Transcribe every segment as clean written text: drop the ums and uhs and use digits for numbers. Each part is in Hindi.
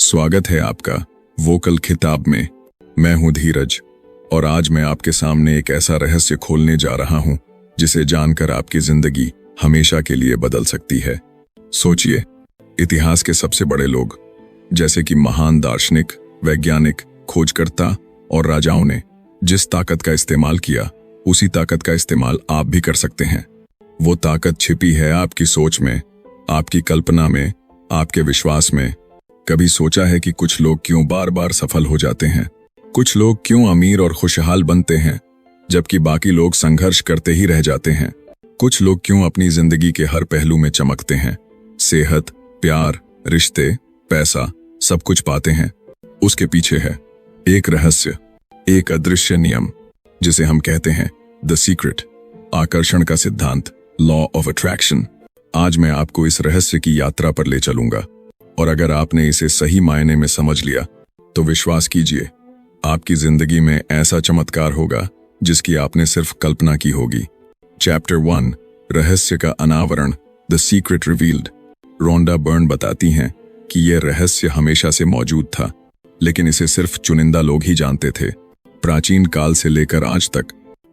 स्वागत है आपका वोकल खिताब में। मैं हूं धीरज और आज मैं आपके सामने एक ऐसा रहस्य खोलने जा रहा हूं जिसे जानकर आपकी जिंदगी हमेशा के लिए बदल सकती है। सोचिए, इतिहास के सबसे बड़े लोग जैसे कि महान दार्शनिक, वैज्ञानिक, खोजकर्ता और राजाओं ने जिस ताकत का इस्तेमाल किया, उसी ताकत का इस्तेमाल आप भी कर सकते हैं। वो ताकत छिपी है आपकी सोच में, आपकी कल्पना में, आपके विश्वास में। कभी सोचा है कि कुछ लोग क्यों बार बार सफल हो जाते हैं? कुछ लोग क्यों अमीर और खुशहाल बनते हैं जबकि बाकी लोग संघर्ष करते ही रह जाते हैं? कुछ लोग क्यों अपनी जिंदगी के हर पहलू में चमकते हैं, सेहत, प्यार, रिश्ते, पैसा, सब कुछ पाते हैं? उसके पीछे है एक रहस्य, एक अदृश्य नियम जिसे हम कहते हैं द सीक्रेट, आकर्षण का सिद्धांत, लॉ ऑफ अट्रैक्शन। आज मैं आपको इस रहस्य की यात्रा पर ले चलूंगा और अगर आपने इसे सही मायने में समझ लिया तो विश्वास कीजिए, आपकी जिंदगी में ऐसा चमत्कार होगा जिसकी आपने सिर्फ कल्पना की होगी। चैप्टर 1, रहस्य का अनावरण, the secret revealed. Rhonda Byrne बताती हैं कि यह रहस्य हमेशा से मौजूद था, लेकिन इसे सिर्फ चुनिंदा लोग ही जानते थे। प्राचीन काल से लेकर आज तक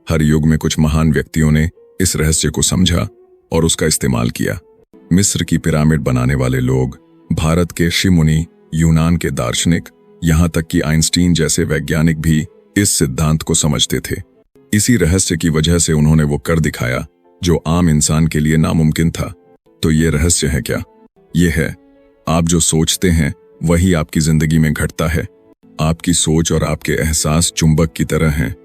हर युग में कुछ महान व्यक्तियों ने इस रहस्य को समझा और उसका इस्तेमाल किया। मिस्र की पिरामिड बनाने वाले लोग, भारत के ऋषि मुनि, यूनान के दार्शनिक, यहाँ तक कि आइंस्टीन जैसे वैज्ञानिक भी इस सिद्धांत को समझते थे। इसी रहस्य की वजह से उन्होंने वो कर दिखाया जो आम इंसान के लिए नामुमकिन था। तो ये रहस्य है क्या? ये है, आप जो सोचते हैं वही आपकी जिंदगी में घटता है। आपकी सोच और आपके एहसास चुंबक की तरह हैं।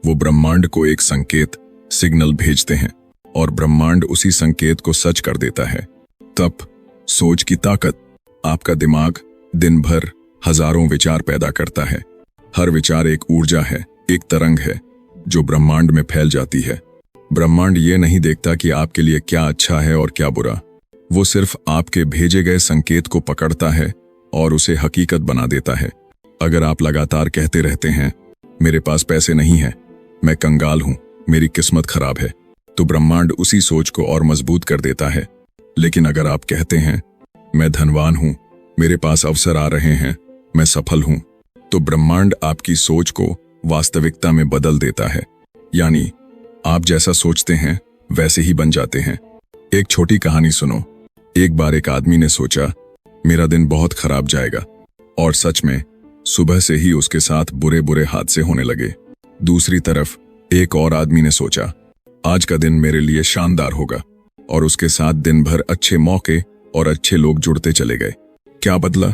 वो ब्रह्मांड को एक संकेत, सिग्नल भेजते हैं और ब्रह्मांड उसी संकेत को सच कर देता है। तब सोच की ताकत। आपका दिमाग दिन भर हजारों विचार पैदा करता है। हर विचार एक ऊर्जा है, एक तरंग है जो ब्रह्मांड में फैल जाती है। ब्रह्मांड ये नहीं देखता कि आपके लिए क्या अच्छा है और क्या बुरा। वो सिर्फ आपके भेजे गए संकेत को पकड़ता है और उसे हकीकत बना देता है। अगर आप लगातार कहते रहते हैं, मेरे पास पैसे नहीं है, मैं कंगाल हूं, मेरी किस्मत खराब है, तो ब्रह्मांड उसी सोच को और मजबूत कर देता है। लेकिन अगर आप कहते हैं, मैं धनवान हूं, मेरे पास अवसर आ रहे हैं, मैं सफल हूं, तो ब्रह्मांड आपकी सोच को वास्तविकता में बदल देता है। यानी आप जैसा सोचते हैं वैसे ही बन जाते हैं। एक छोटी कहानी सुनो। एक बार एक आदमी ने सोचा, मेरा दिन बहुत खराब जाएगा, और सच में सुबह से ही उसके साथ बुरे बुरे हादसे होने लगे। दूसरी तरफ एक और आदमी ने सोचा, आज का दिन मेरे लिए शानदार होगा, और उसके साथ दिन भर अच्छे मौके और अच्छे लोग जुड़ते चले गए। क्या बदला?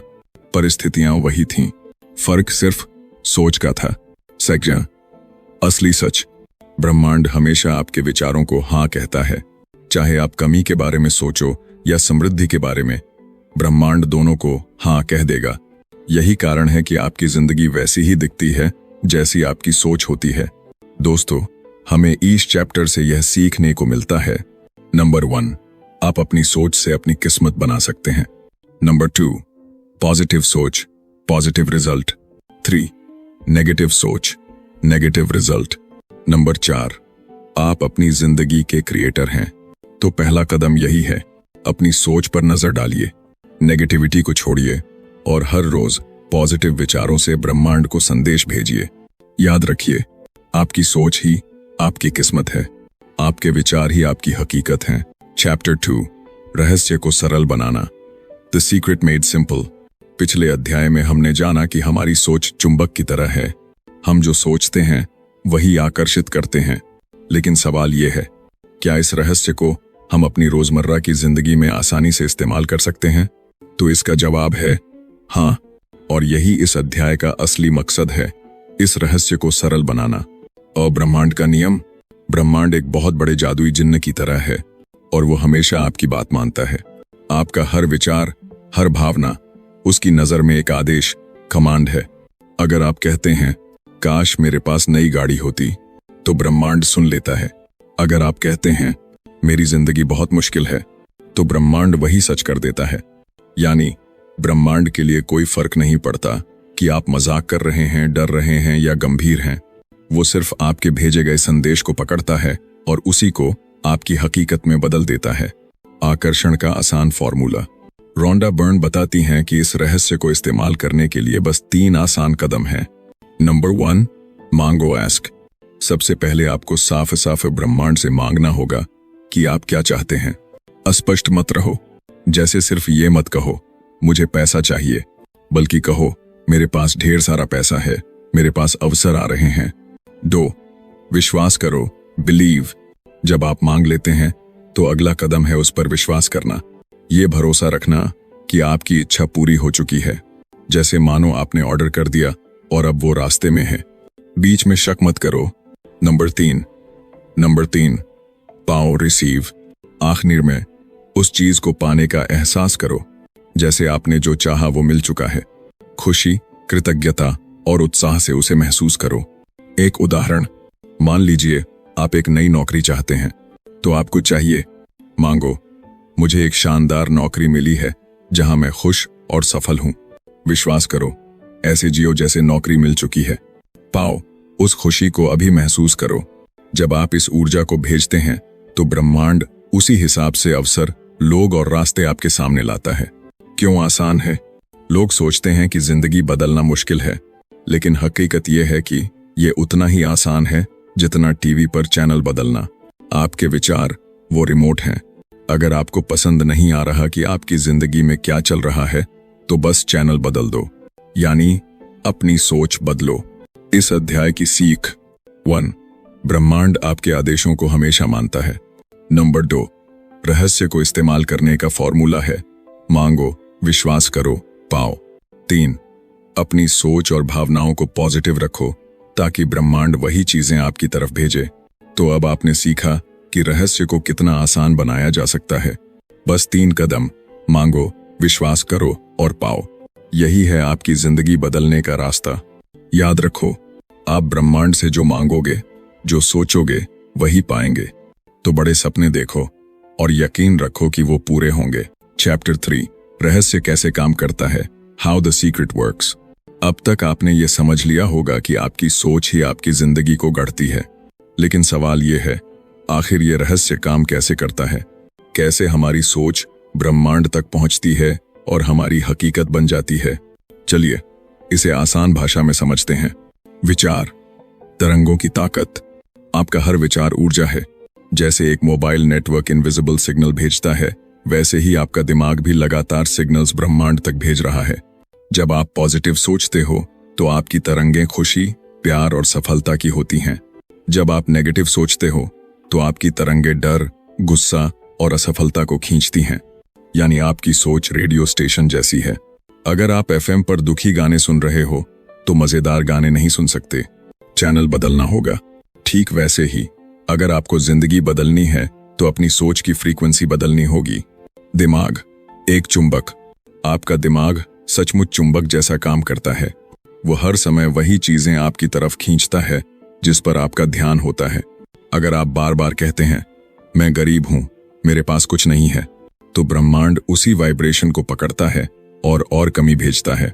परिस्थितियां वही थीं, फर्क सिर्फ सोच का था। सच्चा, असली सच, ब्रह्मांड हमेशा आपके विचारों को हाँ कहता है। चाहे आप कमी के बारे में सोचो या समृद्धि के बारे में, ब्रह्मांड दोनों को हाँ कह देगा। यही कारण है कि आपकी जिंदगी वैसी ही दिखती है जैसी आपकी सोच होती है। दोस्तों, हमें इस चैप्टर से यह सीखने को मिलता है। नंबर 1, आप अपनी सोच से अपनी किस्मत बना सकते हैं। नंबर 2, पॉजिटिव सोच, पॉजिटिव रिजल्ट। 3, नेगेटिव सोच, नेगेटिव रिजल्ट। नंबर 4, आप अपनी जिंदगी के क्रिएटर हैं। तो पहला कदम यही है, अपनी सोच पर नजर डालिए, नेगेटिविटी को छोड़िए और हर रोज पॉजिटिव विचारों से ब्रह्मांड को संदेश भेजिए। याद रखिए, आपकी सोच ही आपकी किस्मत है, आपके विचार ही आपकी हकीकत हैं। चैप्टर 2, रहस्य को सरल बनाना, द सीक्रेट मेड सिंपल। पिछले अध्याय में हमने जाना कि हमारी सोच चुंबक की तरह है। हम जो सोचते हैं वही आकर्षित करते हैं। लेकिन सवाल यह है, क्या इस रहस्य को हम अपनी रोजमर्रा की जिंदगी में आसानी से इस्तेमाल कर सकते हैं? तो इसका जवाब है हाँ, और यही इस अध्याय का असली मकसद है, इस रहस्य को सरल बनाना। और ब्रह्मांड का नियम, ब्रह्मांड एक बहुत बड़े जादुई जिन्न की तरह है और वो हमेशा आपकी बात मानता है। आपका हर विचार, हर भावना उसकी नजर में एक आदेश, कमांड है। अगर आप कहते हैं, काश मेरे पास नई गाड़ी होती, तो ब्रह्मांड सुन लेता है। अगर आप कहते हैं, मेरी जिंदगी बहुत मुश्किल है, तो ब्रह्मांड वही सच कर देता है। यानी ब्रह्मांड के लिए कोई फर्क नहीं पड़ता कि आप मजाक कर रहे हैं, डर रहे हैं या गंभीर हैं। वो सिर्फ आपके भेजे गए संदेश को पकड़ता है और उसी को आपकी हकीकत में बदल देता है। आकर्षण का आसान फॉर्मूला। रोंडा बर्न बताती हैं कि इस रहस्य को इस्तेमाल करने के लिए बस 3 आसान कदम हैं। नंबर 1, मांगो आस्क। सबसे पहले आपको साफ साफ ब्रह्मांड से मांगना होगा कि आप क्या चाहते हैं। अस्पष्ट मत रहो, जैसे सिर्फ ये मत कहो मुझे पैसा चाहिए, बल्कि कहो मेरे पास ढेर सारा पैसा है, मेरे पास अवसर आ रहे हैं। 2, विश्वास करो, बिलीव। जब आप मांग लेते हैं तो अगला कदम है उस पर विश्वास करना। ये भरोसा रखना कि आपकी इच्छा पूरी हो चुकी है, जैसे मानो आपने ऑर्डर कर दिया और अब वो रास्ते में है। बीच में शक मत करो। नंबर 3, पाओ, रिसीव। आखिर में उस चीज को पाने का एहसास करो, जैसे आपने जो चाहा वो मिल चुका है। खुशी, कृतज्ञता और उत्साह से उसे महसूस करो। एक उदाहरण, मान लीजिए आप एक नई नौकरी चाहते हैं, तो आपको चाहिए, मांगो, मुझे एक शानदार नौकरी मिली है जहां मैं खुश और सफल हूं। विश्वास करो, ऐसे जियो जैसे नौकरी मिल चुकी है। पाओ, उस खुशी को अभी महसूस करो। जब आप इस ऊर्जा को भेजते हैं तो ब्रह्मांड उसी हिसाब से अवसर, लोग और रास्ते आपके सामने लाता है। क्यों आसान है? लोग सोचते हैं कि जिंदगी बदलना मुश्किल है, लेकिन हकीकत यह है कि यह उतना ही आसान है जितना टीवी पर चैनल बदलना। आपके विचार वो रिमोट हैं। अगर आपको पसंद नहीं आ रहा कि आपकी जिंदगी में क्या चल रहा है, तो बस चैनल बदल दो, यानी अपनी सोच बदलो। इस अध्याय की सीख 1, ब्रह्मांड आपके आदेशों को हमेशा मानता है। नंबर 2, रहस्य को इस्तेमाल करने का फॉर्मूला है, मांगो, विश्वास करो, पाओ। 3, अपनी सोच और भावनाओं को पॉजिटिव रखो ताकि ब्रह्मांड वही चीजें आपकी तरफ भेजे। तो अब आपने सीखा कि रहस्य को कितना आसान बनाया जा सकता है। बस 3 कदम, मांगो, विश्वास करो और पाओ। यही है आपकी जिंदगी बदलने का रास्ता। याद रखो, आप ब्रह्मांड से जो मांगोगे, जो सोचोगे, वही पाएंगे। तो बड़े सपने देखो और यकीन रखो कि वो पूरे होंगे। चैप्टर 3, रहस्य कैसे काम करता है, हाउ द सीक्रेट वर्क्स। अब तक आपने ये समझ लिया होगा कि आपकी सोच ही आपकी जिंदगी को गढ़ती है, लेकिन सवाल ये है, आखिर ये रहस्य काम कैसे करता है? कैसे हमारी सोच ब्रह्मांड तक पहुंचती है और हमारी हकीकत बन जाती है? चलिए इसे आसान भाषा में समझते हैं। विचार, तरंगों की ताकत। आपका हर विचार ऊर्जा है। जैसे एक मोबाइल नेटवर्क इनविजिबल सिग्नल भेजता है, वैसे ही आपका दिमाग भी लगातार सिग्नल्स ब्रह्मांड तक भेज रहा है। जब आप पॉजिटिव सोचते हो तो आपकी तरंगें खुशी, प्यार और सफलता की होती हैं। जब आप नेगेटिव सोचते हो तो आपकी तरंगें डर, गुस्सा और असफलता को खींचती हैं। यानी आपकी सोच रेडियो स्टेशन जैसी है। अगर आप एफएम पर दुखी गाने सुन रहे हो तो मजेदार गाने नहीं सुन सकते, चैनल बदलना होगा। ठीक वैसे ही अगर आपको जिंदगी बदलनी है तो अपनी सोच की फ्रीक्वेंसी बदलनी होगी। दिमाग एक चुंबक। आपका दिमाग सचमुच चुंबक जैसा काम करता है। वो हर समय वही चीजें आपकी तरफ खींचता है जिस पर आपका ध्यान होता है। अगर आप बार बार कहते हैं मैं गरीब हूं, मेरे पास कुछ नहीं है, तो ब्रह्मांड उसी वाइब्रेशन को पकड़ता है और कमी भेजता है।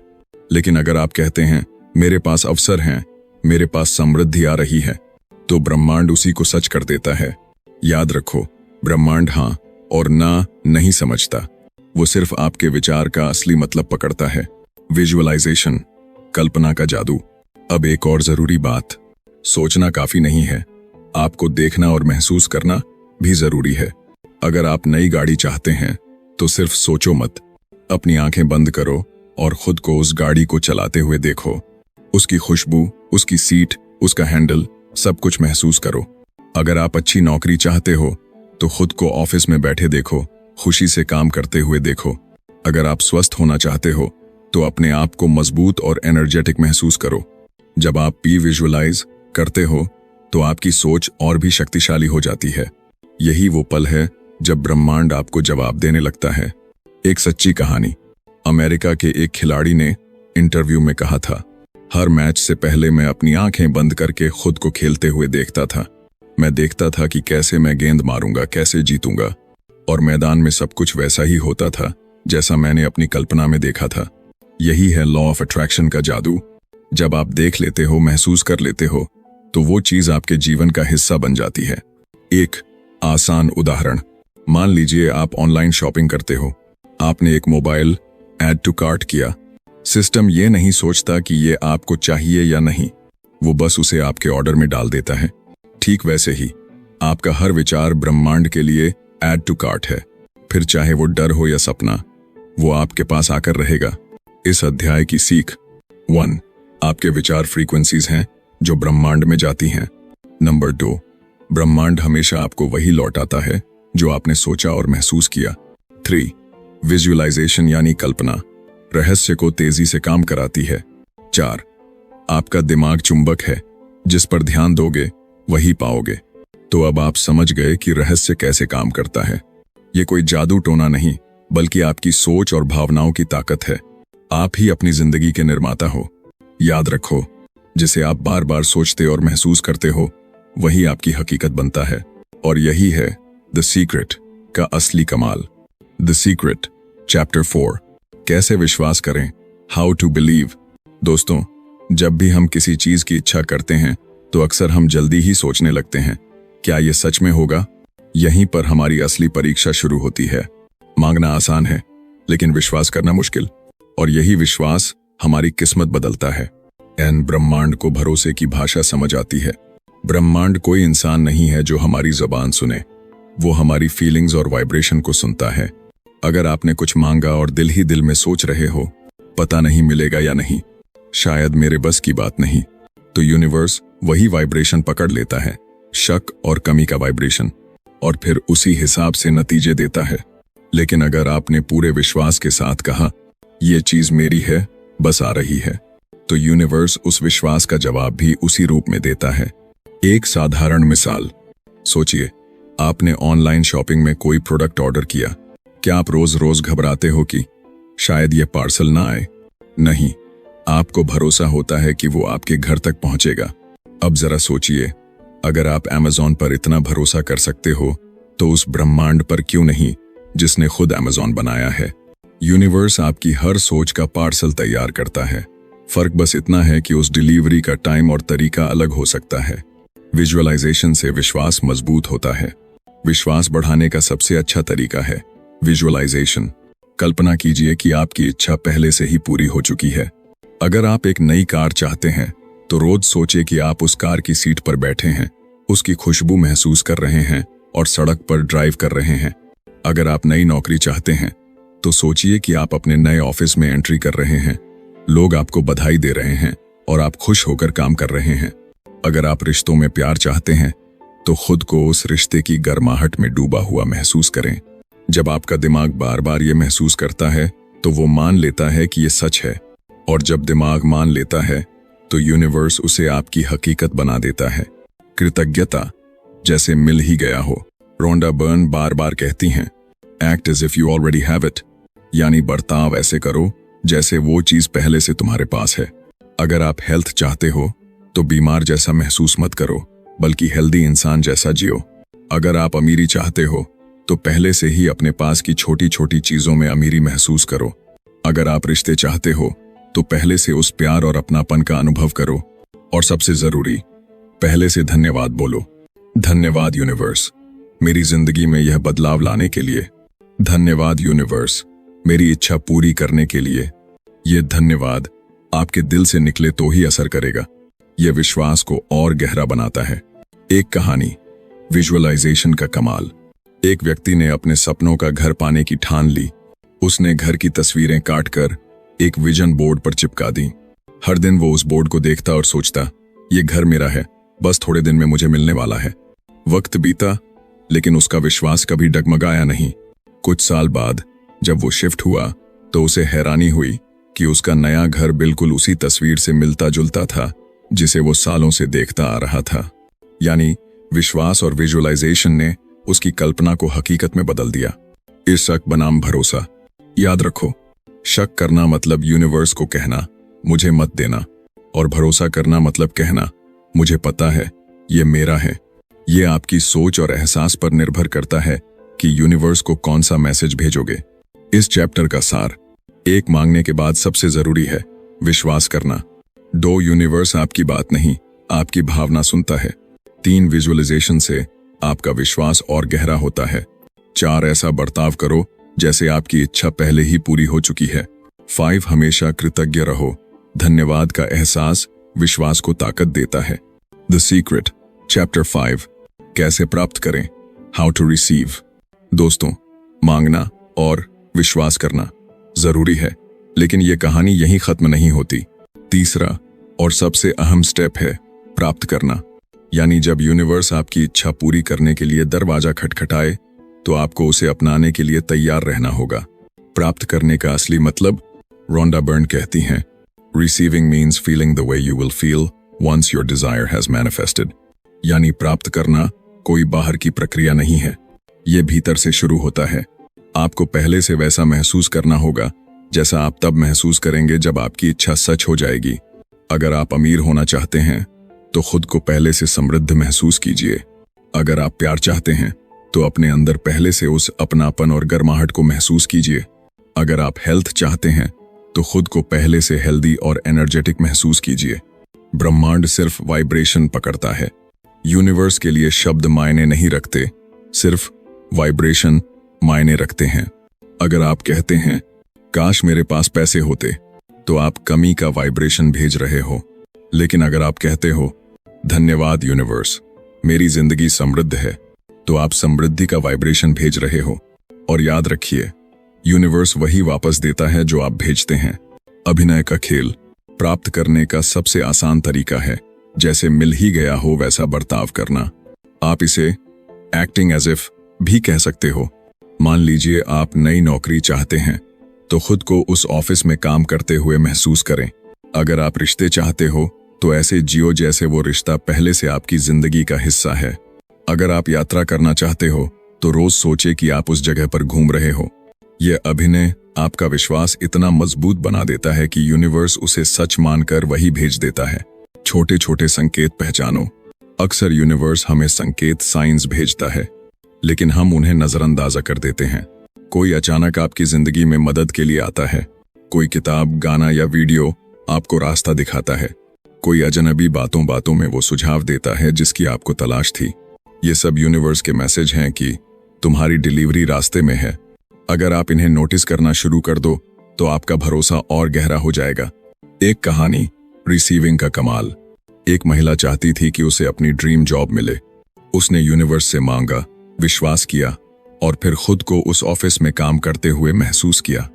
लेकिन अगर आप कहते हैं मेरे पास अवसर हैं, मेरे पास समृद्धि आ रही है, तो ब्रह्मांड उसी को सच कर देता है। याद रखो, ब्रह्मांड हाँ और ना नहीं समझता, वो सिर्फ आपके विचार का असली मतलब पकड़ता है। विजुअलाइजेशन, कल्पना का जादू। अब एक और जरूरी बात, सोचना काफी नहीं है, आपको देखना और महसूस करना भी जरूरी है। अगर आप नई गाड़ी चाहते हैं तो सिर्फ सोचो मत, अपनी आंखें बंद करो और खुद को उस गाड़ी को चलाते हुए देखो। उसकी खुशबू, उसकी सीट, उसका हैंडल, सब कुछ महसूस करो। अगर आप अच्छी नौकरी चाहते हो तो खुद को ऑफिस में बैठे देखो, खुशी से काम करते हुए देखो। अगर आप स्वस्थ होना चाहते हो तो अपने आप को मजबूत और एनर्जेटिक महसूस करो। जब आप विजुअलाइज करते हो तो आपकी सोच और भी शक्तिशाली हो जाती है। यही वो पल है जब ब्रह्मांड आपको जवाब देने लगता है। एक सच्ची कहानी, अमेरिका के एक खिलाड़ी ने इंटरव्यू में कहा था, हर मैच से पहले मैं अपनी आंखें बंद करके खुद को खेलते हुए देखता था। मैं देखता था कि कैसे मैं गेंद मारूंगा, कैसे जीतूंगा, और मैदान में सब कुछ वैसा ही होता था जैसा मैंने अपनी कल्पना में देखा था। यही है लॉ ऑफ अट्रैक्शन का जादू। जब आप देख लेते हो, महसूस कर लेते हो, तो वो चीज आपके जीवन का हिस्सा बन जाती है। एक आसान उदाहरण, मान लीजिए आप ऑनलाइन शॉपिंग करते हो। आपने एक मोबाइल ऐड टू कार्ट किया। सिस्टम ये नहीं सोचता कि ये आपको चाहिए या नहीं, वो बस उसे आपके ऑर्डर में डाल देता है। ठीक वैसे ही आपका हर विचार ब्रह्मांड के लिए ऐड टू कार्ट है। फिर चाहे वो डर हो या सपना, वो आपके पास आकर रहेगा। इस अध्याय की सीख 1, आपके विचार फ्रीक्वेंसीज हैं जो ब्रह्मांड में जाती हैं। नंबर 2, ब्रह्मांड हमेशा आपको वही लौटाता है जो आपने सोचा और महसूस किया। 3, विजुअलाइजेशन यानी कल्पना रहस्य को तेजी से काम कराती है। 4, आपका दिमाग चुंबक है, जिस पर ध्यान दोगे वही पाओगे। तो अब आप समझ गए कि रहस्य कैसे काम करता है। ये कोई जादू टोना नहीं, बल्कि आपकी सोच और भावनाओं की ताकत है। आप ही अपनी जिंदगी के निर्माता हो। याद रखो, जिसे आप बार बार सोचते और महसूस करते हो वही आपकी हकीकत बनता है। और यही है द सीक्रेट का असली कमाल। द सीक्रेट चैप्टर 4, कैसे विश्वास करें, हाउ टू बिलीव। दोस्तों, जब भी हम किसी चीज की इच्छा करते हैं तो अक्सर हम जल्दी ही सोचने लगते हैं, क्या ये सच में होगा? यहीं पर हमारी असली परीक्षा शुरू होती है। मांगना आसान है, लेकिन विश्वास करना मुश्किल। और यही विश्वास हमारी किस्मत बदलता है। ब्रह्मांड को भरोसे की भाषा समझ आती है। ब्रह्मांड कोई इंसान नहीं है जो हमारी जुबान सुने, वो हमारी फीलिंग्स और वाइब्रेशन को सुनता है। अगर आपने कुछ मांगा और दिल ही दिल में सोच रहे हो, पता नहीं मिलेगा या नहीं, शायद मेरे बस की बात नहीं, तो यूनिवर्स वही वाइब्रेशन पकड़ लेता है, शक और कमी का वाइब्रेशन, और फिर उसी हिसाब से नतीजे देता है। लेकिन अगर आपने पूरे विश्वास के साथ कहा, ये चीज मेरी है, बस आ रही है, तो यूनिवर्स उस विश्वास का जवाब भी उसी रूप में देता है। एक साधारण मिसाल सोचिए, आपने ऑनलाइन शॉपिंग में कोई प्रोडक्ट ऑर्डर किया। क्या आप रोज रोज घबराते हो कि शायद ये पार्सल ना आए? नहीं, आपको भरोसा होता है कि वो आपके घर तक पहुंचेगा। अब जरा सोचिए, अगर आप अमेज़न पर इतना भरोसा कर सकते हो, तो उस ब्रह्मांड पर क्यों नहीं जिसने खुद अमेज़न बनाया है। यूनिवर्स आपकी हर सोच का पार्सल तैयार करता है। फर्क बस इतना है कि उस डिलीवरी का टाइम और तरीका अलग हो सकता है। विजुअलाइजेशन से विश्वास मजबूत होता है। विश्वास बढ़ाने का सबसे अच्छा तरीका है विजुअलाइजेशन। कल्पना कीजिए कि आपकी इच्छा पहले से ही पूरी हो चुकी है। अगर आप एक नई कार चाहते हैं, तो रोज सोचिए कि आप उस कार की सीट पर बैठे हैं, उसकी खुशबू महसूस कर रहे हैं और सड़क पर ड्राइव कर रहे हैं। अगर आप नई नौकरी चाहते हैं, तो सोचिए कि आप अपने नए ऑफिस में एंट्री कर रहे हैं, लोग आपको बधाई दे रहे हैं और आप खुश होकर काम कर रहे हैं। अगर आप रिश्तों में प्यार चाहते हैं, तो खुद को उस रिश्ते की गर्माहट में डूबा हुआ महसूस करें। जब आपका दिमाग बार बार ये महसूस करता है, तो वो मान लेता है कि ये सच है, और जब दिमाग मान लेता है, तो यूनिवर्स उसे आपकी हकीकत बना देता है। कृतज्ञता जैसे मिल ही गया हो। रोंडा बर्न बार बार कहती हैं, act as if you already have it, यानी बर्ताव ऐसे करो जैसे वो चीज पहले से तुम्हारे पास है। अगर आप हेल्थ चाहते हो, तो बीमार जैसा महसूस मत करो, बल्कि हेल्दी इंसान जैसा जियो। अगर आप अमीरी चाहते हो, तो पहले से ही अपने पास की छोटी छोटी चीजों में अमीरी महसूस करो। अगर आप रिश्ते चाहते हो, तो पहले से उस प्यार और अपनापन का अनुभव करो। और सबसे जरूरी, पहले से धन्यवाद बोलो। धन्यवाद यूनिवर्स, मेरी जिंदगी में यह बदलाव लाने के लिए। धन्यवाद यूनिवर्स, मेरी इच्छा पूरी करने के लिए। यह धन्यवाद आपके दिल से निकले तो ही असर करेगा। यह विश्वास को और गहरा बनाता है। एक कहानी, विजुअलाइजेशन का कमाल। एक व्यक्ति ने अपने सपनों का घर पाने की ठान ली। उसने घर की तस्वीरें काटकर एक विजन बोर्ड पर चिपका दी। हर दिन वो उस बोर्ड को देखता और सोचता, ये घर मेरा है, बस थोड़े दिन में मुझे मिलने वाला है। वक्त बीता, लेकिन उसका विश्वास कभी डगमगाया नहीं। कुछ साल बाद जब वो शिफ्ट हुआ, तो उसे हैरानी हुई कि उसका नया घर बिल्कुल उसी तस्वीर से मिलता जुलता था जिसे वो सालों से देखता आ रहा था। यानी विश्वास और विजुअलाइजेशन ने उसकी कल्पना को हकीकत में बदल दिया। इस शक बनाम भरोसा। याद रखो, शक करना मतलब यूनिवर्स को कहना मुझे मत देना, और भरोसा करना मतलब कहना मुझे पता है, ये मेरा है। ये आपकी सोच और एहसास पर निर्भर करता है कि यूनिवर्स को कौन सा मैसेज भेजोगे। इस चैप्टर का सार, एक, मांगने के बाद सबसे जरूरी है विश्वास करना। 2, यूनिवर्स आपकी बात नहीं, आपकी भावना सुनता है। 3, विजुअलाइजेशन से आपका विश्वास और गहरा होता है। 4, ऐसा बर्ताव करो जैसे आपकी इच्छा पहले ही पूरी हो चुकी है। 5 हमेशा कृतज्ञ रहो। धन्यवाद का एहसास विश्वास को ताकत देता है। द सीक्रेट चैप्टर 5 कैसे प्राप्त करें, हाउ टू रिसीव। दोस्तों, मांगना और विश्वास करना जरूरी है, लेकिन यह कहानी यहीं खत्म नहीं होती। तीसरा और सबसे अहम स्टेप है प्राप्त करना, यानी जब यूनिवर्स आपकी इच्छा पूरी करने के लिए दरवाजा खटखटाए तो आपको उसे अपनाने के लिए तैयार रहना होगा। प्राप्त करने का असली मतलब, रोंडा बर्न कहती हैं, receiving means feeling the way you will feel once your desire has manifested. यानी प्राप्त करना कोई बाहर की प्रक्रिया नहीं है, ये भीतर से शुरू होता है। आपको पहले से वैसा महसूस करना होगा जैसा आप तब महसूस करेंगे जब आपकी इच्छा सच हो जाएगी। अगर आप अमीर होना चाहते हैं तो खुद को पहले से समृद्ध महसूस कीजिए। अगर आप प्यार चाहते हैं तो अपने अंदर पहले से उस अपनापन और गर्माहट को महसूस कीजिए। अगर आप हेल्थ चाहते हैं तो खुद को पहले से हेल्दी और एनर्जेटिक महसूस कीजिए। ब्रह्मांड सिर्फ वाइब्रेशन पकड़ता है। यूनिवर्स के लिए शब्द मायने नहीं रखते, सिर्फ वाइब्रेशन मायने रखते हैं। अगर आप कहते हैं काश मेरे पास पैसे होते, तो आप कमी का वाइब्रेशन भेज रहे हो। लेकिन अगर आप कहते हो धन्यवाद यूनिवर्स, मेरी जिंदगी समृद्ध है, तो आप समृद्धि का वाइब्रेशन भेज रहे हो। और याद रखिए, यूनिवर्स वही वापस देता है जो आप भेजते हैं। अभिनय का खेल प्राप्त करने का सबसे आसान तरीका है जैसे मिल ही गया हो वैसा बर्ताव करना। आप इसे एक्टिंग एज इफ भी कह सकते हो। मान लीजिए आप नई नौकरी चाहते हैं तो खुद को उस ऑफिस में काम करते हुए महसूस करें। अगर आप रिश्ते चाहते हो तो ऐसे जियो जैसे वो रिश्ता पहले से आपकी जिंदगी का हिस्सा है। अगर आप यात्रा करना चाहते हो तो रोज सोचे कि आप उस जगह पर घूम रहे हो। यह अभिनय आपका विश्वास इतना मजबूत बना देता है कि यूनिवर्स उसे सच मानकर वही भेज देता है। छोटे छोटे संकेत पहचानो। अक्सर यूनिवर्स हमें संकेत साइंस भेजता है, लेकिन हम उन्हें नजरअंदाजा कर देते हैं। कोई अचानक आपकी जिंदगी में मदद के लिए आता है। कोई किताब, गाना या वीडियो आपको रास्ता दिखाता है। कोई अजनबी बातों बातों में वो सुझाव देता है जिसकी आपको तलाश थी। ये सब यूनिवर्स के मैसेज हैं कि तुम्हारी डिलीवरी रास्ते में है। अगर आप इन्हें नोटिस करना शुरू कर दो तो आपका भरोसा और गहरा हो जाएगा। एक कहानी, रिसीविंग का कमाल। एक महिला चाहती थी कि उसे अपनी ड्रीम जॉब मिले। उसने यूनिवर्स से मांगा, विश्वास किया और फिर खुद को उस ऑफिस में काम करते हुए महसूस किया।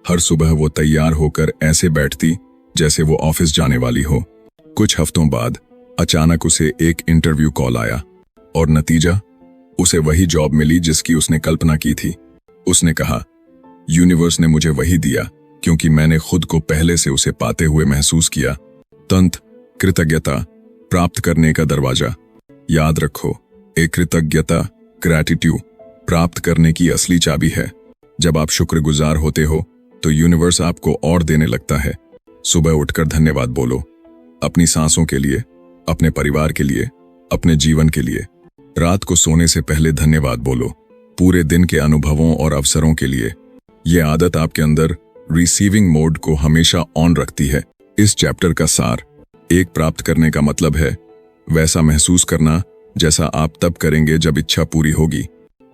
हर सुबह वो तैयार होकर ऐसे बैठती जैसे वो ऑफिस जाने वाली हो। कुछ हफ्तों बाद अचानक उसे एक इंटरव्यू कॉल आया और नतीजा, उसे वही जॉब मिली जिसकी उसने कल्पना की थी। उसने कहा, यूनिवर्स ने मुझे वही दिया क्योंकि मैंने खुद को पहले से उसे पाते हुए महसूस किया। तंत्र, कृतज्ञता प्राप्त करने का दरवाजा। याद रखो, एक कृतज्ञता, ग्रैटिट्यूड प्राप्त करने की असली चाबी है। जब आप शुक्रगुजार होते हो तो यूनिवर्स आपको और देने लगता है। सुबह उठकर धन्यवाद बोलो, अपनी सांसों के लिए, अपने परिवार के लिए, अपने जीवन के लिए। रात को सोने से पहले धन्यवाद बोलो, पूरे दिन के अनुभवों और अवसरों के लिए। यह आदत आपके अंदर रिसीविंग मोड को हमेशा ऑन रखती है। इस चैप्टर का सार, एक प्राप्त करने का मतलब है वैसा महसूस करना जैसा आप तब करेंगे जब इच्छा पूरी होगी।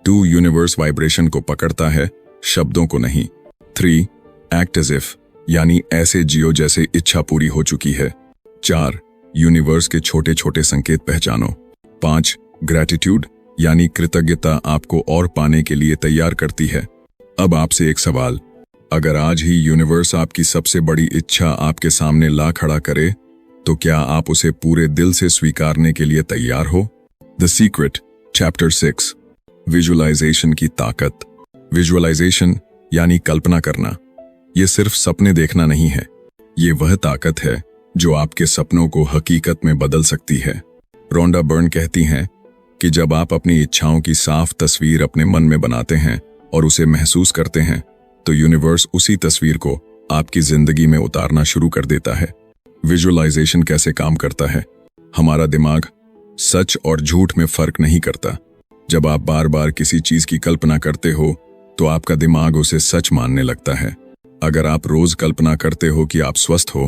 2 यूनिवर्स वाइब्रेशन को पकड़ता है, शब्दों को नहीं। 3 एक्ट एज इफ, यानी ऐसे जियो जैसे इच्छा पूरी हो चुकी है। 4 यूनिवर्स के छोटे छोटे संकेत पहचानो। 5 ग्रैटिट्यूड, यानी कृतज्ञता आपको और पाने के लिए तैयार करती है। अब आपसे एक सवाल, अगर आज ही यूनिवर्स आपकी सबसे बड़ी इच्छा आपके सामने ला खड़ा करे तो क्या आप उसे पूरे दिल से स्वीकारने के लिए तैयार हो? द सीक्रेट चैप्टर 6 विजुअलाइजेशन की ताकत। विजुअलाइजेशन यानी कल्पना करना। ये सिर्फ सपने देखना नहीं है, ये वह ताकत है जो आपके सपनों को हकीकत में बदल सकती है। रोंडा बर्न कहती हैं कि जब आप अपनी इच्छाओं की साफ तस्वीर अपने मन में बनाते हैं और उसे महसूस करते हैं तो यूनिवर्स उसी तस्वीर को आपकी जिंदगी में उतारना शुरू कर देता है। विजुअलाइजेशन कैसे काम करता है? हमारा दिमाग सच और झूठ में फर्क नहीं करता। जब आप बार बार किसी चीज की कल्पना करते हो तो आपका दिमाग उसे सच मानने लगता है। अगर आप रोज कल्पना करते हो कि आप स्वस्थ हो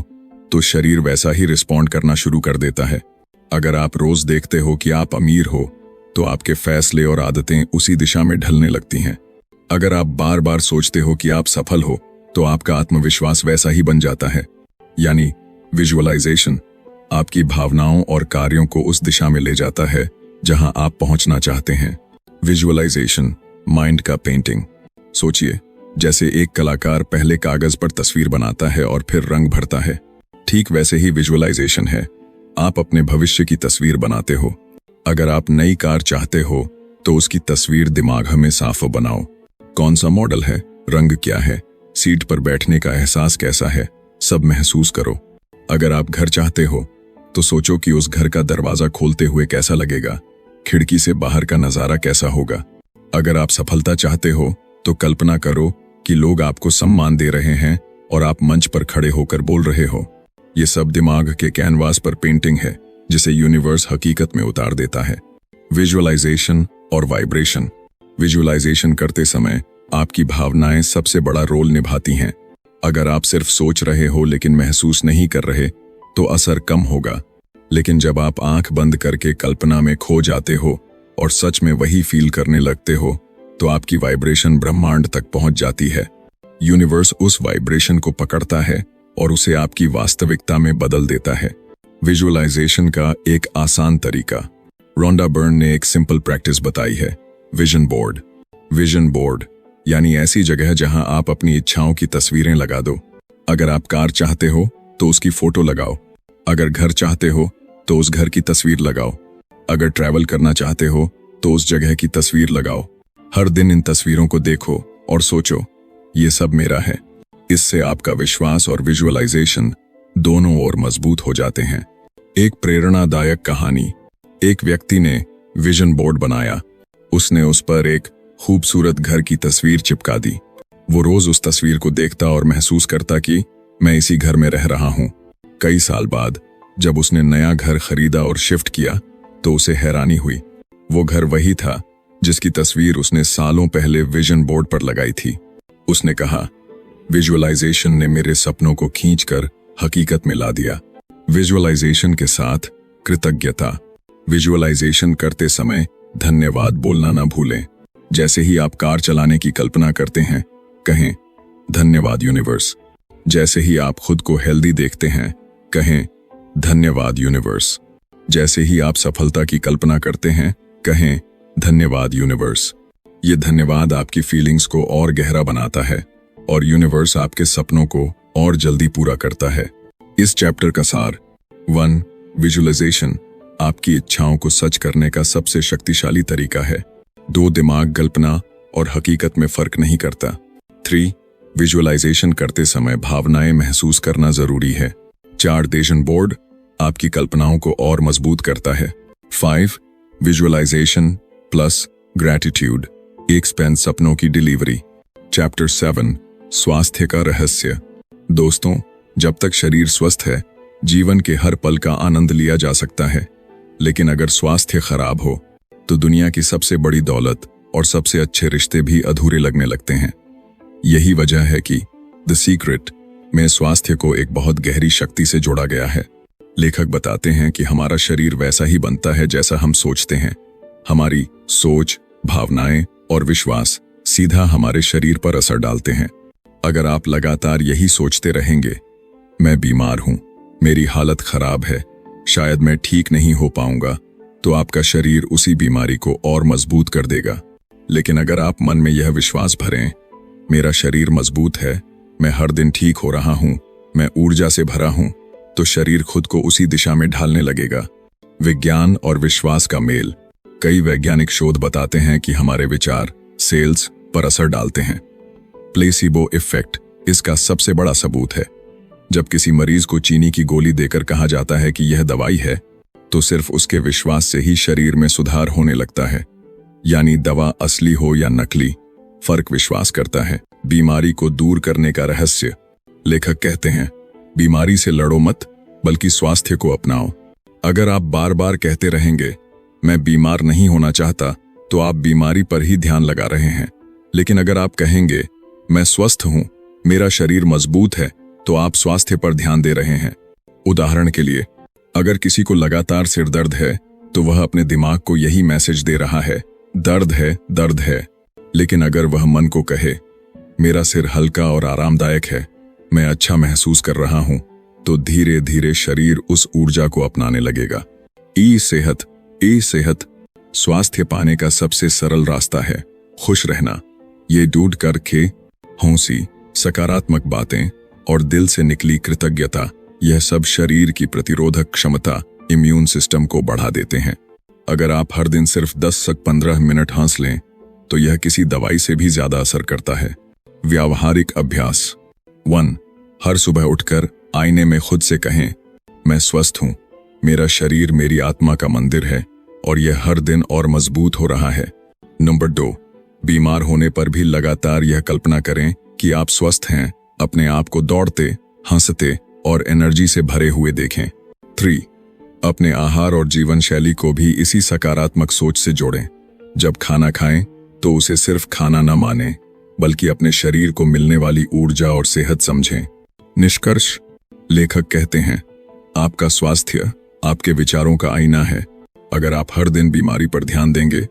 तो शरीर वैसा ही रिस्पॉन्ड करना शुरू कर देता है। अगर आप रोज देखते हो कि आप अमीर हो तो आपके फैसले और आदतें उसी दिशा में ढलने लगती हैं। अगर आप बार बार सोचते हो कि आप सफल हो तो आपका आत्मविश्वास वैसा ही बन जाता है। यानी विजुअलाइजेशन आपकी भावनाओं और कार्यों को उस दिशा में ले जाता है जहां आप पहुंचना चाहते हैं। विजुअलाइजेशन माइंड का पेंटिंग। सोचिए, जैसे एक कलाकार पहले कागज पर तस्वीर बनाता है और फिर रंग भरता है, ठीक वैसे ही विजुअलाइजेशन है। आप अपने भविष्य की तस्वीर बनाते हो। अगर आप नई कार चाहते हो तो उसकी तस्वीर दिमाग में साफ बनाओ। कौन सा मॉडल है, रंग क्या है, सीट पर बैठने का एहसास कैसा है, सब महसूस करो। अगर आप घर चाहते हो तो सोचो कि उस घर का दरवाजा खोलते हुए कैसा लगेगा, खिड़की से बाहर का नजारा कैसा होगा। अगर आप सफलता चाहते हो तो कल्पना करो कि लोग आपको सम्मान दे रहे हैं और आप मंच पर खड़े होकर बोल रहे हो। ये सब दिमाग के कैनवास पर पेंटिंग है जिसे यूनिवर्स हकीकत में उतार देता है। विजुअलाइजेशन और वाइब्रेशन। विजुअलाइजेशन करते समय आपकी भावनाएं सबसे बड़ा रोल निभाती हैं। अगर आप सिर्फ सोच रहे हो लेकिन महसूस नहीं कर रहे तो असर कम होगा, लेकिन जब आप आंख बंद करके कल्पना में खो जाते हो और सच में वही फील करने लगते हो तो आपकी वाइब्रेशन ब्रह्मांड तक पहुंच जाती है। यूनिवर्स उस वाइब्रेशन को पकड़ता है और उसे आपकी वास्तविकता में बदल देता है। विजुअलाइजेशन का एक आसान तरीका। रोंडा बर्न ने एक सिंपल प्रैक्टिस बताई है, विजन बोर्ड। विजन बोर्ड यानी ऐसी जगह जहां आप अपनी इच्छाओं की तस्वीरें लगा दो। अगर आप कार चाहते हो तो उसकी फोटो लगाओ। अगर घर चाहते हो तो उस घर की तस्वीर लगाओ। अगर ट्रैवल करना चाहते हो तो उस जगह की तस्वीर लगाओ। हर दिन इन तस्वीरों को देखो और सोचो, ये सब मेरा है। इससे आपका विश्वास और विजुअलाइजेशन दोनों ओर मजबूत हो जाते हैं। एक प्रेरणादायक कहानी। एक व्यक्ति ने विजन बोर्ड बनाया। उसने उस पर एक खूबसूरत घर की तस्वीर चिपका दी। वो रोज उस तस्वीर को देखता और महसूस करता कि मैं इसी घर में रह रहा हूं। कई साल बाद जब उसने नया घर खरीदा और शिफ्ट किया तो उसे हैरानी हुई। वो घर वही था जिसकी तस्वीर उसने सालों पहले विजन बोर्ड पर लगाई थी। उसने कहा, विजुअलाइजेशन ने मेरे सपनों को खींचकर हकीकत में ला दिया। विजुअलाइजेशन के साथ कृतज्ञता। विजुअलाइजेशन करते समय धन्यवाद बोलना ना भूलें। जैसे ही आप कार चलाने की कल्पना करते हैं, कहें धन्यवाद यूनिवर्स। जैसे ही आप खुद को हेल्दी देखते हैं, कहें धन्यवाद यूनिवर्स। जैसे ही आप सफलता की कल्पना करते हैं, कहें धन्यवाद यूनिवर्स। ये धन्यवाद आपकी फीलिंग्स को और गहरा बनाता है और यूनिवर्स आपके सपनों को और जल्दी पूरा करता है। इस चैप्टर का सार। 1. विजुअलाइजेशन आपकी इच्छाओं को सच करने का सबसे शक्तिशाली तरीका है। 2. दिमाग कल्पना और हकीकत में फर्क नहीं करता। 3. विजुअलाइजेशन करते समय भावनाएं महसूस करना जरूरी है। 4. विजन बोर्ड आपकी कल्पनाओं को और मजबूत करता है। 5. विजुअलाइजेशन प्लस ग्रैटिट्यूड एक्सपेंड सपनों की डिलीवरी। चैप्टर 7 स्वास्थ्य का रहस्य। दोस्तों, जब तक शरीर स्वस्थ है, जीवन के हर पल का आनंद लिया जा सकता है। लेकिन अगर स्वास्थ्य खराब हो तो दुनिया की सबसे बड़ी दौलत और सबसे अच्छे रिश्ते भी अधूरे लगने लगते हैं। यही वजह है कि द सीक्रेट में स्वास्थ्य को एक बहुत गहरी शक्ति से जोड़ा गया है। लेखक बताते हैं कि हमारा शरीर वैसा ही बनता है जैसा हम सोचते हैं। हमारी सोच, भावनाएं और विश्वास सीधा हमारे शरीर पर असर डालते हैं। अगर आप लगातार यही सोचते रहेंगे, मैं बीमार हूं, मेरी हालत खराब है, शायद मैं ठीक नहीं हो पाऊंगा, तो आपका शरीर उसी बीमारी को और मजबूत कर देगा। लेकिन अगर आप मन में यह विश्वास भरें, मेरा शरीर मजबूत है, मैं हर दिन ठीक हो रहा हूं, मैं ऊर्जा से भरा हूं, तो शरीर खुद को उसी दिशा में ढालने लगेगा। विज्ञान और विश्वास का मेल। कई वैज्ञानिक शोध बताते हैं कि हमारे विचार सेल्स पर असर डालते हैं। प्लेसिबो इफेक्ट इसका सबसे बड़ा सबूत है। जब किसी मरीज को चीनी की गोली देकर कहा जाता है कि यह दवाई है, तो सिर्फ उसके विश्वास से ही शरीर में सुधार होने लगता है। यानी दवा असली हो या नकली, फर्क विश्वास करता है। बीमारी को दूर करने का रहस्य। लेखक कहते हैं, बीमारी से लड़ो मत, बल्कि स्वास्थ्य को अपनाओ। अगर आप बार बार कहते रहेंगे, मैं बीमार नहीं होना चाहता, तो आप बीमारी पर ही ध्यान लगा रहे हैं। लेकिन अगर आप कहेंगे, मैं स्वस्थ हूं, मेरा शरीर मजबूत है, तो आप स्वास्थ्य पर ध्यान दे रहे हैं। उदाहरण के लिए, अगर किसी को लगातार सिर दर्द है, तो वह अपने दिमाग को यही मैसेज दे रहा है, दर्द है, दर्द है। लेकिन अगर वह मन को कहे, मेरा सिर हल्का और आरामदायक है, मैं अच्छा महसूस कर रहा हूं, तो धीरे धीरे शरीर उस ऊर्जा को अपनाने लगेगा। ई सेहत स्वास्थ्य पाने का सबसे सरल रास्ता है खुश रहना। ये ढूंढ करके हौसी सकारात्मक बातें और दिल से निकली कृतज्ञता, यह सब शरीर की प्रतिरोधक क्षमता, इम्यून सिस्टम को बढ़ा देते हैं। अगर आप हर दिन सिर्फ 10 से 15 मिनट हंस लें तो यह किसी दवाई से भी ज्यादा असर करता है। व्यावहारिक अभ्यास 1। हर सुबह उठकर आईने में खुद से कहें, मैं स्वस्थ हूं, मेरा शरीर मेरी आत्मा का मंदिर है और यह हर दिन और मजबूत हो रहा है। नंबर 2। बीमार होने पर भी लगातार यह कल्पना करें कि आप स्वस्थ हैं, अपने आप को दौड़ते, हंसते और एनर्जी से भरे हुए देखें। 3। अपने आहार और जीवन शैली को भी इसी सकारात्मक सोच से जोड़ें। जब खाना खाएं तो उसे सिर्फ खाना न मानें, बल्कि अपने शरीर को मिलने वाली ऊर्जा और सेहत समझें। निष्कर्ष, लेखक कहते हैं, आपका स्वास्थ्य आपके विचारों का आईना है। अगर आप हर दिन बीमारी पर ध्यान देंगे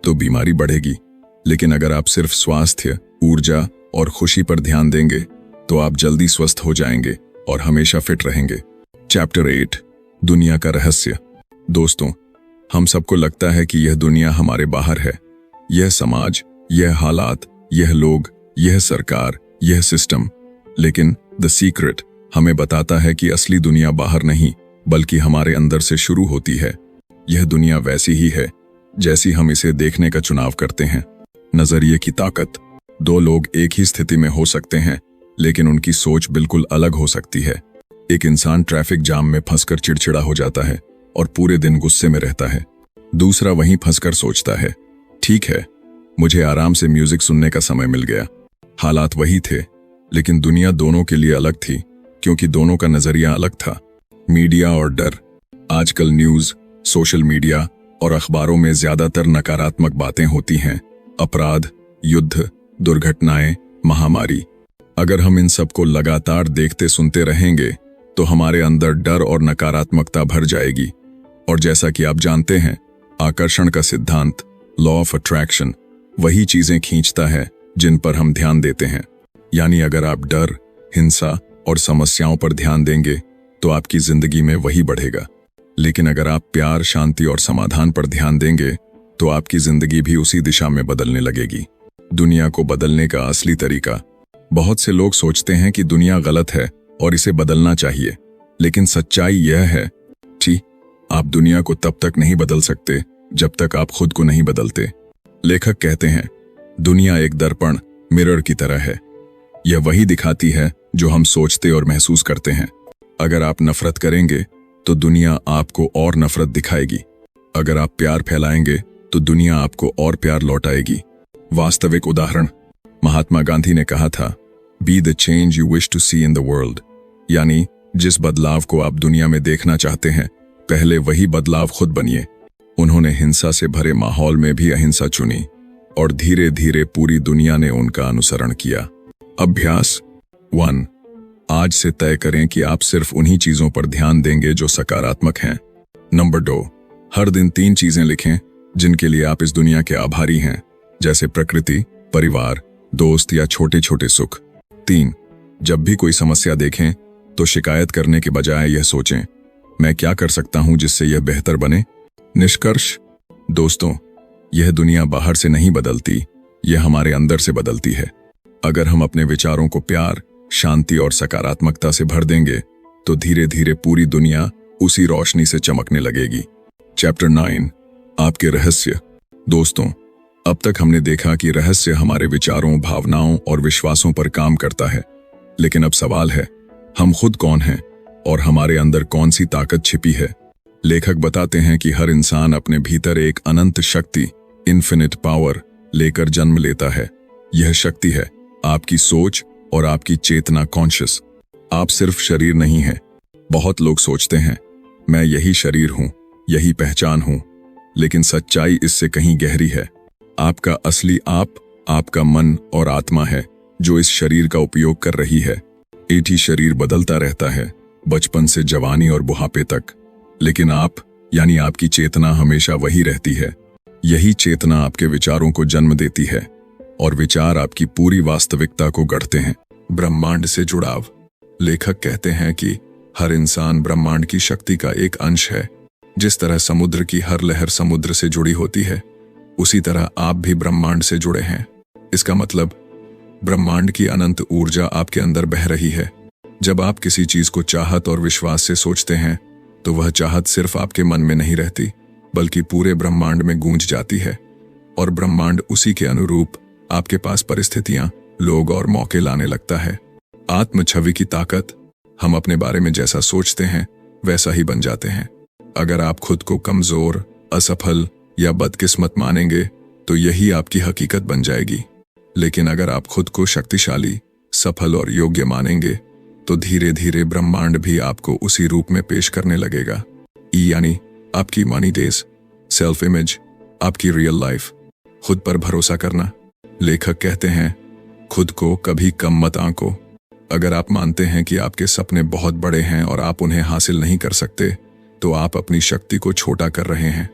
तो बीमारी बढ़ेगी, लेकिन अगर आप सिर्फ स्वास्थ्य, ऊर्जा और खुशी पर ध्यान देंगे तो आप जल्दी स्वस्थ हो जाएंगे और हमेशा फिट रहेंगे। चैप्टर 8, दुनिया का रहस्य। दोस्तों, हम सबको लगता है कि यह दुनिया हमारे बाहर है। यह समाज, यह हालात, यह लोग, यह सरकार, यह सिस्टम। लेकिन द सीक्रेट हमें बताता है कि असली दुनिया बाहर नहीं, बल्कि हमारे अंदर से शुरू होती है। यह दुनिया वैसी ही है जैसी हम इसे देखने का चुनाव करते हैं। नजरिए की ताकत। 2 लोग एक ही स्थिति में हो सकते हैं, लेकिन उनकी सोच बिल्कुल अलग हो सकती है। एक इंसान ट्रैफिक जाम में फंसकर चिड़चिड़ा हो जाता है और पूरे दिन गुस्से में रहता है। दूसरा वहीं फंसकर सोचता है, ठीक है, मुझे आराम से म्यूजिक सुनने का समय मिल गया। हालात वही थे, लेकिन दुनिया दोनों के लिए अलग थी, क्योंकि दोनों का नजरिया अलग था। मीडिया और डर। आजकल न्यूज, सोशल मीडिया और अखबारों में ज्यादातर नकारात्मक बातें होती हैं। अपराध, युद्ध, दुर्घटनाएं, महामारी। अगर हम इन सबको लगातार देखते सुनते रहेंगे तो हमारे अंदर डर और नकारात्मकता भर जाएगी। और जैसा कि आप जानते हैं, आकर्षण का सिद्धांत, लॉ ऑफ अट्रैक्शन, वही चीजें खींचता है जिन पर हम ध्यान देते हैं। यानी अगर आप डर, हिंसा और समस्याओं पर ध्यान देंगे तो आपकी जिंदगी में वही बढ़ेगा। लेकिन अगर आप प्यार, शांति और समाधान पर ध्यान देंगे तो आपकी जिंदगी भी उसी दिशा में बदलने लगेगी। दुनिया को बदलने का असली तरीका। बहुत से लोग सोचते हैं कि दुनिया गलत है और इसे बदलना चाहिए, लेकिन सच्चाई यह है कि आप दुनिया को तब तक नहीं बदल सकते जब तक आप खुद को नहीं बदलते। लेखक कहते हैं, दुनिया एक दर्पण, मिरर की तरह है। यह वही दिखाती है जो हम सोचते और महसूस करते हैं। अगर आप नफरत करेंगे तो दुनिया आपको और नफरत दिखाएगी। अगर आप प्यार फैलाएंगे तो दुनिया आपको और प्यार लौटाएगी। वास्तविक उदाहरण, महात्मा गांधी ने कहा था, be the change you wish to see in the world. यानी जिस बदलाव को आप दुनिया में देखना चाहते हैं, पहले वही बदलाव खुद बनिए। उन्होंने हिंसा से भरे माहौल में भी अहिंसा चुनी और धीरे धीरे पूरी दुनिया ने उनका अनुसरण किया। अभ्यास 1। आज से तय करें कि आप सिर्फ उन्हीं चीजों पर ध्यान देंगे जो सकारात्मक हैं। नंबर 2। हर दिन 3 चीजें लिखें जिनके लिए आप इस दुनिया के आभारी हैं, जैसे प्रकृति, परिवार, दोस्त या छोटे छोटे सुख। 3। जब भी कोई समस्या देखें तो शिकायत करने के बजाय यह सोचें, मैं क्या कर सकता हूं जिससे यह बेहतर बने। निष्कर्ष, दोस्तों, यह दुनिया बाहर से नहीं बदलती, यह हमारे अंदर से बदलती है। अगर हम अपने विचारों को प्यार, शांति और सकारात्मकता से भर देंगे तो धीरे धीरे पूरी दुनिया उसी रोशनी से चमकने लगेगी। चैप्टर 9, आपके रहस्य। दोस्तों, अब तक हमने देखा कि रहस्य हमारे विचारों, भावनाओं और विश्वासों पर काम करता है। लेकिन अब सवाल है, हम खुद कौन हैं और हमारे अंदर कौन सी ताकत छिपी है। लेखक बताते हैं कि हर इंसान अपने भीतर एक अनंत शक्ति, इन्फिनिट पावर लेकर जन्म लेता है। यह शक्ति है आपकी सोच और आपकी चेतना, कॉन्शियस। आप सिर्फ शरीर नहीं हैं। बहुत लोग सोचते हैं, मैं यही शरीर हूं, यही पहचान हूं, लेकिन सच्चाई इससे कहीं गहरी है। आपका असली आप आपका मन और आत्मा है, जो इस शरीर का उपयोग कर रही है। एक ही शरीर बदलता रहता है, बचपन से जवानी और बुढ़ापे तक, लेकिन आप यानी आपकी चेतना हमेशा वही रहती है। यही चेतना आपके विचारों को जन्म देती है और विचार आपकी पूरी वास्तविकता को गढ़ते हैं। ब्रह्मांड से जुड़ाव। लेखक कहते हैं कि हर इंसान ब्रह्मांड की शक्ति का एक अंश है। जिस तरह समुद्र की हर लहर समुद्र से जुड़ी होती है, उसी तरह आप भी ब्रह्मांड से जुड़े हैं। इसका मतलब ब्रह्मांड की अनंत ऊर्जा आपके अंदर बह रही है। जब आप किसी चीज को चाहत और विश्वास से सोचते हैं, तो वह चाहत सिर्फ आपके मन में नहीं रहती, बल्कि पूरे ब्रह्मांड में गूंज जाती है। और ब्रह्मांड उसी के अनुरूप आपके पास परिस्थितियां, लोग और मौके लाने लगता है। आत्म छवि की ताकत। हम अपने बारे में जैसा सोचते हैं, वैसा ही बन जाते हैं। अगर आप खुद को कमजोर, असफल या बदकिस्मत मानेंगे, तो यही आपकी हकीकत बन जाएगी। लेकिन अगर आप खुद को शक्तिशाली, सफल और योग्य मानेंगे, तो धीरे धीरे ब्रह्मांड भी आपको उसी रूप में पेश करने लगेगा। यानी आपकी मनी डेज, सेल्फ इमेज, आपकी रियल लाइफ। खुद पर भरोसा करना। लेखक कहते हैं, खुद को कभी कम मत आंको। अगर आप मानते हैं कि आपके सपने बहुत बड़े हैं और आप उन्हें हासिल नहीं कर सकते, तो आप अपनी शक्ति को छोटा कर रहे हैं।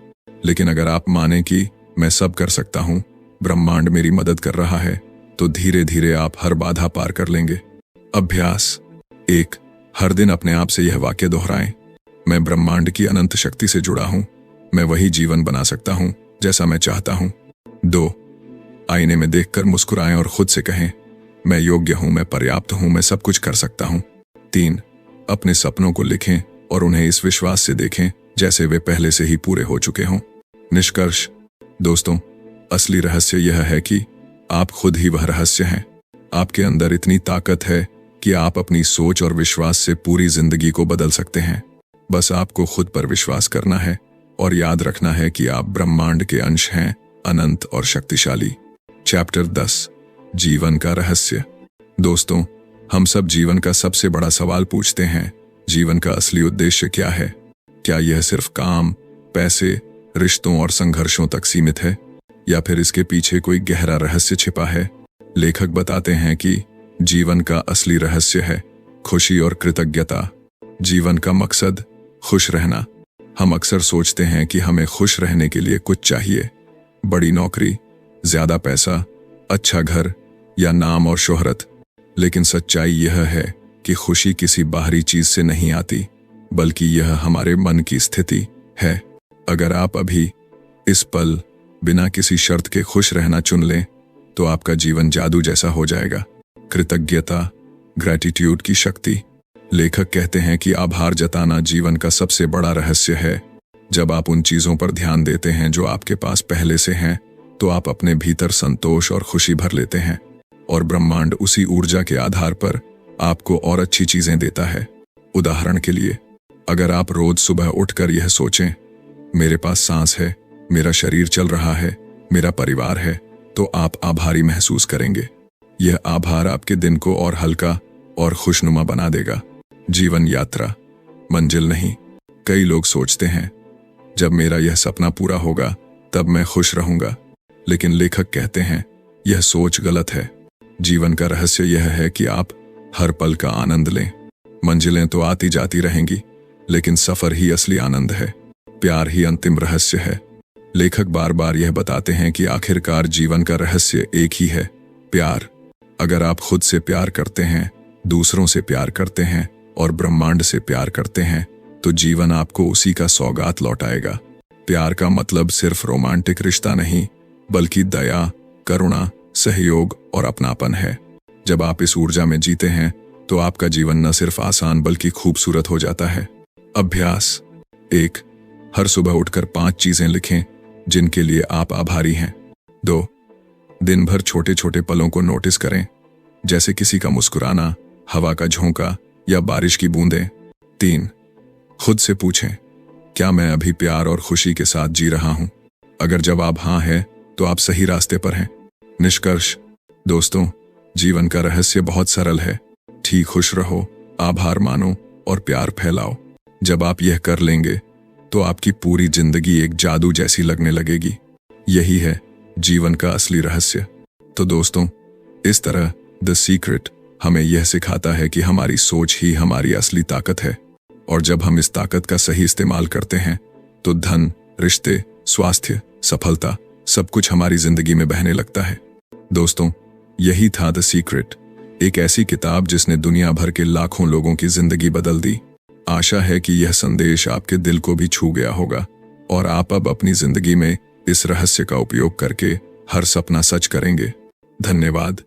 लेकिन अगर आप माने कि मैं सब कर सकता हूं, ब्रह्मांड मेरी मदद कर रहा है, तो धीरे धीरे आप हर बाधा पार कर लेंगे। अभ्यास। 1. हर दिन अपने आप से यह वाक्य दोहराएं, मैं ब्रह्मांड की अनंत शक्ति से जुड़ा हूं। मैं वही जीवन बना सकता हूं जैसा मैं चाहता हूं। 2. आईने में देखकर मुस्कुराएं और खुद से कहें, मैं योग्य हूं, मैं पर्याप्त हूं, मैं सब कुछ कर सकता हूं। 3. अपने सपनों को लिखें और उन्हें इस विश्वास से देखें जैसे वे पहले से ही पूरे हो चुके हों। निष्कर्ष। दोस्तों, असली रहस्य यह है कि आप खुद ही वह रहस्य हैं। आपके अंदर इतनी ताकत है कि आप अपनी सोच और विश्वास से पूरी जिंदगी को बदल सकते हैं। बस आपको खुद पर विश्वास करना है और याद रखना है कि आप ब्रह्मांड के अंश हैं, अनंत और शक्तिशाली। चैप्टर 10, जीवन का रहस्य। दोस्तों, हम सब जीवन का सबसे बड़ा सवाल पूछते हैं, जीवन का असली उद्देश्य क्या है? क्या यह सिर्फ काम, पैसे, रिश्तों और संघर्षों तक सीमित है, या फिर इसके पीछे कोई गहरा रहस्य छिपा है? लेखक बताते हैं कि जीवन का असली रहस्य है खुशी और कृतज्ञता। जीवन का मकसद खुश रहना। हम अक्सर सोचते हैं कि हमें खुश रहने के लिए कुछ चाहिए, बड़ी नौकरी, ज्यादा पैसा, अच्छा घर या नाम और शोहरत। लेकिन सच्चाई यह है कि खुशी किसी बाहरी चीज से नहीं आती, बल्कि यह हमारे मन की स्थिति है। अगर आप अभी इस पल बिना किसी शर्त के खुश रहना चुन लें, तो आपका जीवन जादू जैसा हो जाएगा। कृतज्ञता, ग्रैटिट्यूड की शक्ति। लेखक कहते हैं कि आभार जताना जीवन का सबसे बड़ा रहस्य है। जब आप उन चीजों पर ध्यान देते हैं जो आपके पास पहले से हैं, तो आप अपने भीतर संतोष और खुशी भर लेते हैं, और ब्रह्मांड उसी ऊर्जा के आधार पर आपको और अच्छी चीजें देता है। उदाहरण के लिए, अगर आप रोज सुबह उठकर यह सोचें, मेरे पास सांस है, मेरा शरीर चल रहा है, मेरा परिवार है, तो आप आभारी महसूस करेंगे। यह आभार आपके दिन को और हल्का और खुशनुमा बना देगा। जीवन यात्रा, मंजिल नहीं। कई लोग सोचते हैं, जब मेरा यह सपना पूरा होगा तब मैं खुश रहूंगा। लेकिन लेखक कहते हैं, यह सोच गलत है। जीवन का रहस्य यह है कि आप हर पल का आनंद लें। मंजिलें तो आती जाती रहेंगी, लेकिन सफर ही असली आनंद है। प्यार ही अंतिम रहस्य है। लेखक बार बार यह बताते हैं कि आखिरकार जीवन का रहस्य एक ही है, प्यार। अगर आप खुद से प्यार करते हैं, दूसरों से प्यार करते हैं और ब्रह्मांड से प्यार करते हैं, तो जीवन आपको उसी का सौगात लौटाएगा। प्यार का मतलब सिर्फ रोमांटिक रिश्ता नहीं, बल्कि दया, करुणा, सहयोग और अपनापन है। जब आप इस ऊर्जा में जीते हैं, तो आपका जीवन न सिर्फ आसान बल्कि खूबसूरत हो जाता है। अभ्यास। 1. हर सुबह उठकर 5 चीजें लिखें जिनके लिए आप आभारी हैं। 2. दिन भर छोटे छोटे पलों को नोटिस करें, जैसे किसी का मुस्कुराना, हवा का झोंका या बारिश की बूंदें। 3. खुद से पूछें, क्या मैं अभी प्यार और खुशी के साथ जी रहा हूं? अगर जवाब हाँ है, तो आप सही रास्ते पर हैं। निष्कर्ष। दोस्तों, जीवन का रहस्य बहुत सरल है। ठीक खुश रहो, आभार मानो और प्यार फैलाओ। जब आप यह कर लेंगे, तो आपकी पूरी जिंदगी एक जादू जैसी लगने लगेगी। यही है जीवन का असली रहस्य। तो दोस्तों, इस तरह द सीक्रेट हमें यह सिखाता है कि हमारी सोच ही हमारी असली ताकत है, और जब हम इस ताकत का सही इस्तेमाल करते हैं, तो धन, रिश्ते, स्वास्थ्य, सफलता सब कुछ हमारी जिंदगी में बहने लगता है। दोस्तों, यही था द सीक्रेट, एक ऐसी किताब जिसने दुनिया भर के लाखों लोगों की जिंदगी बदल दी। आशा है कि यह संदेश आपके दिल को भी छू गया होगा और आप अब अपनी जिंदगी में इस रहस्य का उपयोग करके हर सपना सच करेंगे। धन्यवाद।